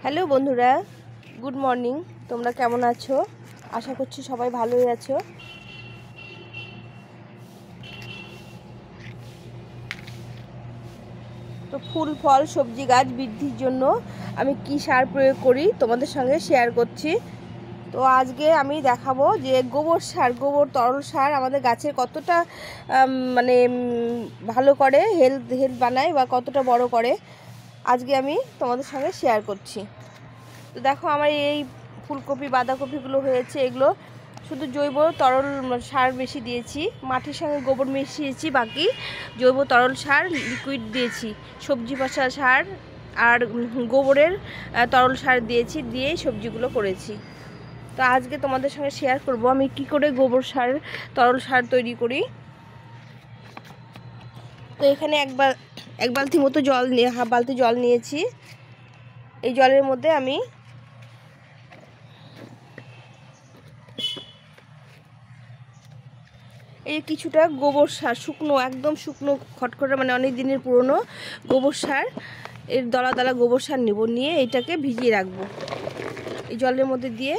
Hello বন্ধুরা, good morning. তোমরা কেমন আছো? আশা করছি সবাই ভালোই আছো। তো ফুল ফল সবজি গাছ বৃদ্ধির জন্য আমি কি সার প্রয়োগ করি তোমাদের সঙ্গে শেয়ার করছি। তো আজকে আমি দেখাবো যে গোবর তরল সার আমাদের গাছের কতটা ভালো করে হেলথ বানায় বা কতটা বড় করে, আজকে আমি তোমাদের সঙ্গে শেয়ার করছি। তো দেখো আমার এই ফুলকপি বাঁধাকপিগুলো হয়েছে, এগুলো শুধু জৈব তরল সার বেশি দিয়েছি, মাটির সঙ্গে গোবর মিশিয়েছি, বাকি জৈব তরল সার লিকুইড দিয়েছি, সবজি পচা সার আর গোবরের তরল সার দিয়েছি, দিয়েই সবজিগুলো করেছি। তো আজকে তোমাদের সঙ্গে শেয়ার করব আমি কি করে গোবর সার তরল সার তৈরি করি। তো এখানে এক বালতি মতো জল নিয়ে হাফ বালতি জল নিয়েছি। এই জলের মধ্যে আমি এই কিছুটা গোবর সার, একদম শুকনো খটখটে অনেক দিনের পুরনো গোবর সার, এর দলা দলা গোবর সার নিয়ে এটাকে ভিজিয়ে রাখবো। এই জলের মধ্যে দিয়ে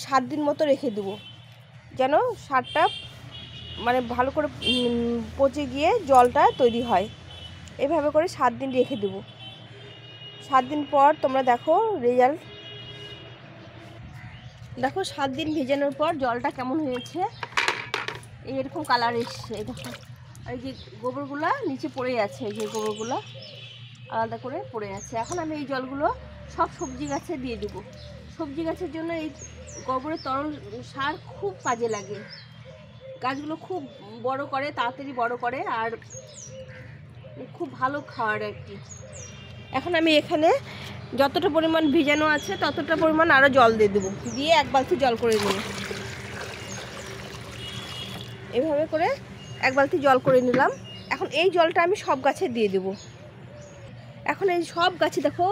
7 দিন মতো রেখে দেবো, যেন সারটা ভালো করে পচে গিয়ে জলটা তৈরি হয়। এভাবে করে 7 দিন রেখে দেবো। 7 দিন পর তোমরা দেখো রেজাল্ট। দেখো 7 দিন ভেজানোর পর জলটা কেমন হয়েছে, এরকম কালার এসছে। এই দেখো, এই যে গোবরগুলো নিচে পড়ে আছে, এই যে গোবরগুলো আলাদা করে পড়ে আছে। এখন আমি এই জলগুলো সব সবজি গাছে দিয়ে দেবো। সবজি গাছের জন্য এই গোবরের তরল সার খুব কাজে লাগে, গাছগুলো খুব বড় করে, তাড়াতাড়ি বড় করে, আর খুব ভালো খাওয়ার আর কি। এখন আমি এখানে যতটা পরিমাণ ভিজানো আছে ততটা পরিমাণ আরও জল দিয়ে দেবো, দিয়ে 1 বালতি জল করে দেবো। এভাবে করে 1 বালতি জল করে নিলাম। এখন এই জলটা আমি সব গাছে দিয়ে দেবো। এখন এই সব গাছে দেখো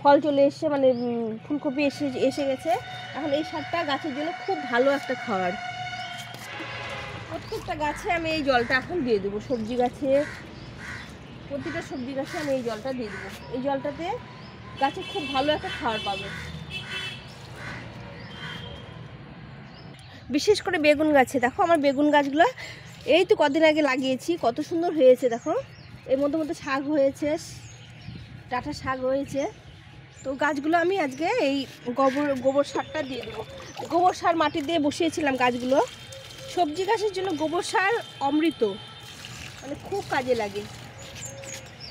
ফল চলে এসছে, ফুলকপি এসে গেছে। এখন এই সারটা গাছের জন্য খুব ভালো একটা খাবার। প্রত্যেকটা গাছে আমি এই জলটা এখন দিয়ে দেবো। সবজি গাছে, প্রতিটা সবজি গাছে আমি এই জলটা দিয়ে দেবো। এই জলটাতে গাছে খুব ভালো একটা খাবার পাবে। বিশেষ করে বেগুন গাছে দেখো, আমার বেগুন গাছগুলো এই তো কদিন আগে লাগিয়েছি, কত সুন্দর হয়েছে দেখো। এর মধ্যে শাক হয়েছে, ডাঁটা শাক হয়েছে। তো গাছগুলো আমি আজকে এই গোবর সারটা দিয়ে দেবো। গোবর সার মাটি দিয়ে বসিয়েছিলাম গাছগুলো। সবজি গাছের জন্য গোবর সার অমৃত, খুব কাজে লাগে।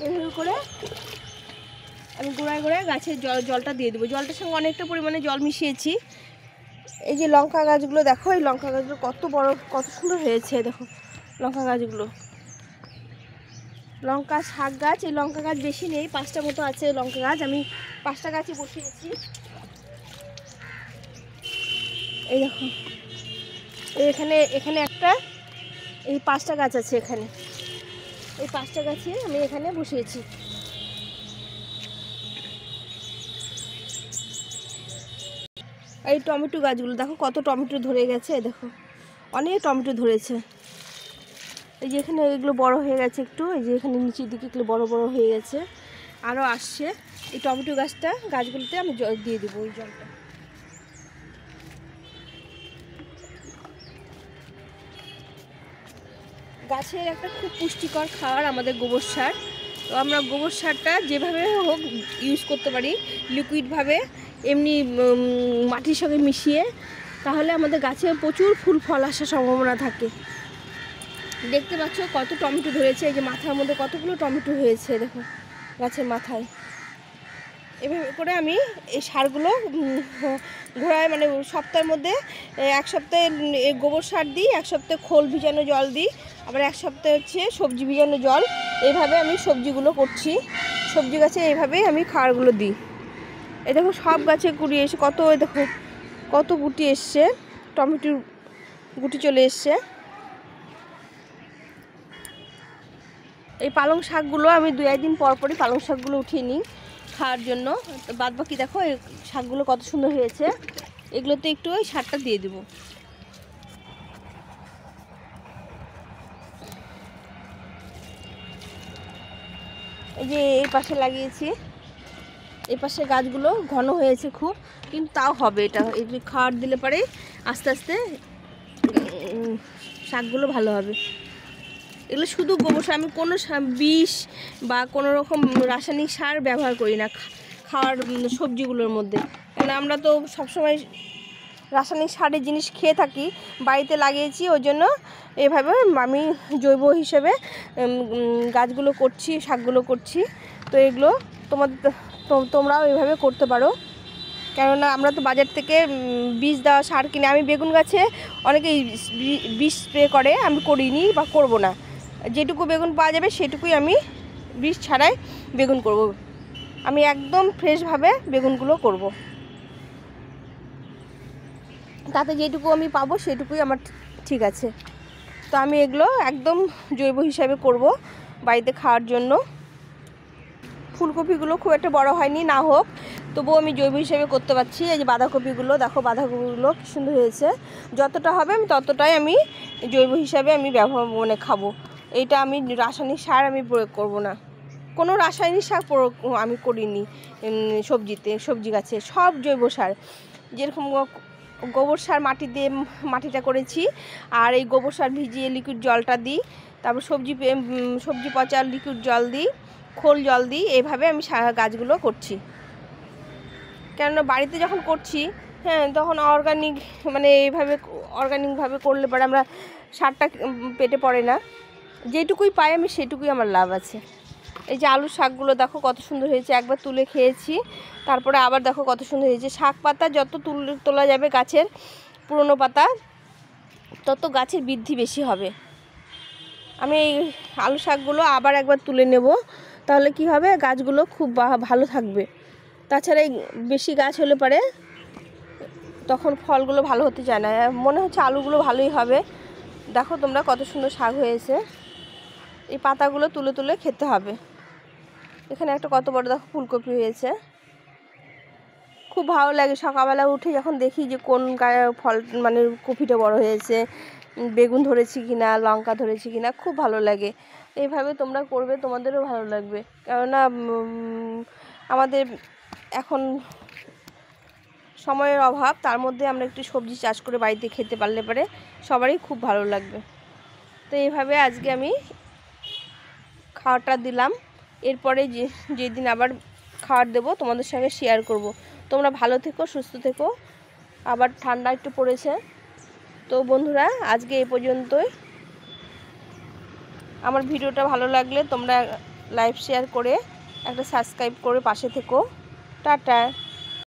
এভাবে করে আমি গোড়ায় গোড়ায় গাছের জলটা দিয়ে দেবো। জলটার সঙ্গে অনেকটা পরিমাণে জল মিশিয়েছি। এই যে লঙ্কা গাছগুলো দেখো, এই লঙ্কা গাছগুলো কত বড়, কত সুন্দর হয়েছে দেখো লঙ্কা গাছগুলো। লঙ্কা শাক গাছ, এই লঙ্কা গাছ বেশি নেই, 5টা মতো আছে লঙ্কা গাছ, আমি 5টা গাছই বসিয়েছি। এই দেখো এখানে একটা, এই 5টা গাছ আছে এখানে, এই 5টা গাছে আমি এখানে বসিয়েছি। এই টমেটো গাছগুলো দেখো কত টমেটো ধরে গেছে, দেখো অনেক টমেটো ধরেছে। এই যে এখানে এগুলো বড় হয়ে গেছে একটু, এই যে এখানে নিচের দিকে এগুলো বড় বড় হয়ে গেছে, আরও আসছে। এই টমেটো গাছগুলোতে আমি জল দিয়ে দেবো। ওই জলটা গাছের একটা খুব পুষ্টিকর খাবার আমাদের গোবর সার। তো আমরা গোবর সারটা যেভাবে হোক ইউজ করতে পারি, লিকুইডভাবে, এমনি মাটির সঙ্গে মিশিয়ে, তাহলে আমাদের গাছে প্রচুর ফুল ফল আসার সম্ভাবনা থাকে। দেখতে পাচ্ছ কত টমেটো ধরেছে, এই যে মাথার মধ্যে কতগুলো টমেটো হয়েছে দেখো গাছের মাথায়। এভাবে করে আমি এই সারগুলো ঘোড়ায় সপ্তাহের মধ্যে 1 সপ্তাহে গোবর সার দিই, 1 সপ্তাহে খোল ভিজানো জল দিই, আবার 1 সপ্তাহে হচ্ছে সবজি ভিজানো জল। এইভাবে আমি সবজিগুলো করছি। সবজি গাছে এইভাবেই আমি খাবারগুলো দিই। এই দেখো সব গাছে গুটি এসে দেখো কত গুটি এসছে, টমেটোর গুটি চলে এসছে। এই পালং শাকগুলো আমি 2-1 দিন পর পরই পালং শাকগুলো উঠিয়ে নিই খাওয়ার জন্য। বাদ বাকি দেখো এই শাকগুলো কত সুন্দর হয়েছে, এগুলোতে একটু ওই সারটা দিয়ে দেবো। এই যে এই পাশে লাগিয়েছি, এই পাশে গাছগুলো ঘন হয়েছে খুব, কিন্তু তাও হবে। এটা এই খাওয়ার দিলে পরে আস্তে আস্তে শাকগুলো ভালো হবে। এগুলো শুধু গোবর সার, আমি কোনো বিষ বা কোনো রকম রাসায়নিক সার ব্যবহার করি না খাওয়ার সবজিগুলোর মধ্যে। কারণ আমরা তো সবসময় রাসায়নিক সারের জিনিস খেয়ে থাকি, বাড়িতে লাগিয়েছি, ওই জন্য এভাবে আমি জৈব হিসেবে গাছগুলো করছি, শাকগুলো করছি। তো এগুলো তোমরাও এভাবে করতে পারো। কেননা আমরা তো বাজার থেকে বীজ দেওয়া সার কিনে, আমি বেগুন গাছে অনেকেই বিষ স্প্রে করে, আমি করিনি বা করব না। যেটুকু বেগুন পাওয়া যাবে সেটুকুই আমি বিষ ছাড়াই বেগুন করব। আমি একদম ফ্রেশভাবে বেগুনগুলো করব, তাতে যেটুকু আমি পাবো সেটুকুই আমার ঠিক আছে। তো আমি এগুলো একদম জৈব হিসাবে করব বাড়িতে খাওয়ার জন্য। ফুলকপিগুলো খুব একটা বড় হয়নি, না হোক, তবুও আমি জৈব হিসাবে করতে পারছি। এই যে বাঁধাকপিগুলো দেখো, বাঁধাকপিগুলো কি সুন্দর হয়েছে। যতটা হবে আমি ততটাই আমি জৈব হিসাবে আমি ব্যবহার খাবো। এইটা আমি রাসায়নিক সার আমি প্রয়োগ করব না, কোনো রাসায়নিক সার প্রয়োগ আমি করিনি সবজিতে, সবজি গাছে সব জৈব সার। যেরকম গোবর সার মাটি দিয়ে মাটিটা করেছি, আর এই গোবর সার ভিজিয়ে লিকুইড জলটা দিই, তারপর সবজি পচা লিকুইড জল দিই, খোল জল দিই, এইভাবে আমি গাছগুলো করছি। কেননা বাড়িতে যখন করছি, হ্যাঁ, তখন অর্গানিক মানে এইভাবে অর্গানিকভাবে করলে পরে আমরা সারটা পেটে পড়ে না। যেটুকুই পাই আমি সেটুকুই আমার লাভ আছে। এই যে আলুর শাকগুলো দেখো কত সুন্দর হয়েছে, একবার তুলে খেয়েছি, তারপরে আবার দেখো কত সুন্দর হয়েছে। শাক পাতা যত তোলা যাবে গাছের পুরনো পাতা, তত গাছের বৃদ্ধি বেশি হবে। আমি এই আলু শাকগুলো আবার একবার তুলে নেব, তাহলে কি হবে, গাছগুলো খুব ভালো থাকবে। তাছাড়া এই বেশি গাছ হলে পরে তখন ফলগুলো ভালো হতে চায় না। মনে হচ্ছে আলুগুলো ভালোই হবে। দেখো তোমরা কত সুন্দর শাক হয়েছে। এই পাতাগুলো তুলে তুলে খেতে হবে। এখানে একটা কত বড় দেখো ফুলকপি হয়েছে, খুব ভালো লাগে সকালবেলা উঠে যখন দেখি যে কোন ফল মানে কপিটা বড় হয়েছে, বেগুন ধরেছি কিনা, লঙ্কা ধরেছি কিনা, খুব ভালো লাগে। এইভাবে তোমরা করবে, তোমাদেরও ভালো লাগবে। কেননা আমাদের এখন সময়ের অভাব, তার মধ্যে আমরা একটু সবজি চাষ করে বাড়িতে খেতে পারলে পরে সবারই খুব ভালো লাগবে। তো এইভাবে আজকে আমি খাওয়াটা দিলাম। এরপরে যেদিন আবার খাবার দেবো তোমাদের সঙ্গে শেয়ার করব। তোমরা ভালো থেকো, সুস্থ থেকো। আবার ঠান্ডা একটু পড়েছে। তো বন্ধুরা, আজকে এই পর্যন্তই। আমার ভিডিওটা ভালো লাগলে তোমরা লাইক শেয়ার করে একটা সাবস্ক্রাইব করে পাশে থেকো। টাটা।